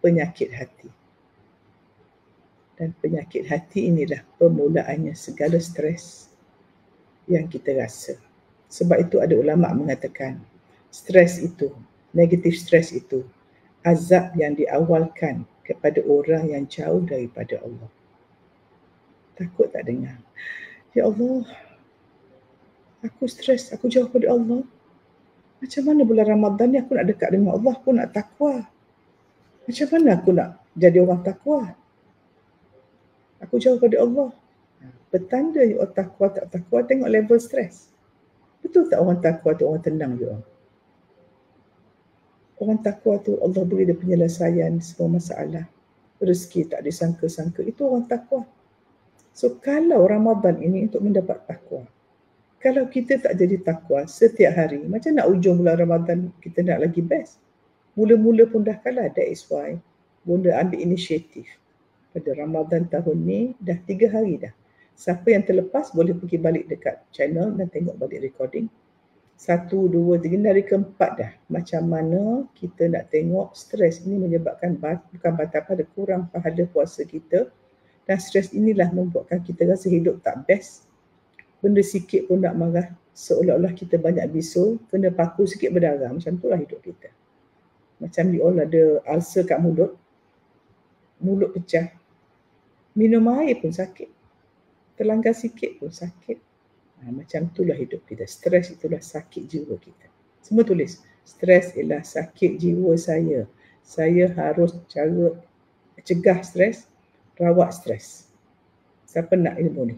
penyakit hati. Dan penyakit hati inilah permulaannya segala stres yang kita rasa. Sebab itu ada ulama mengatakan, stres itu, negatif stres itu, azab yang diawalkan kepada orang yang jauh daripada Allah. Takut tak dengar? Ya Allah, aku stres, aku jauh pada Allah. Macam mana bulan Ramadan ni aku nak dekat dengan Allah, aku nak takwa. Macam mana aku nak jadi orang takwa? Aku jauh pada Allah. Petanda orang takwa tak takwa, tengok level stres. Betul tak orang takwa tu orang tenang je? Orang takwa tu Allah beri dia penyelesaian semua masalah. Rezeki tak disangka-sangka. Itu orang takwa. So kalau Ramadan ini untuk mendapat takwa, kalau kita tak jadi takwa setiap hari, macam nak ujung bulan Ramadan kita nak lagi best? Mula-mula pun dah kalah. That is why Bunda ambil inisiatif. Pada Ramadan tahun ni dah 3 hari dah. Siapa yang terlepas boleh pergi balik dekat channel dan tengok balik recording. 1, 2, 3, hari keempat dah. Macam mana kita nak tengok stres ini menyebabkan bukan batal pada kurang pahala puasa kita. Dan stres inilah membuatkan kita rasa hidup tak best. Benda sikit pun nak marah. Seolah-olah kita banyak bisul, kena paku sikit berdarah. Macam itulah hidup kita. Macam you all ada ulcer kat mulut. Mulut pecah. Minum air pun sakit. Terlanggar sikit pun sakit. Macam itulah hidup kita. Stres itulah sakit jiwa kita. Semua tulis. Stres ialah sakit jiwa saya. Saya harus cara cegah stres, rawat stres. Siapa nak ilmu ni?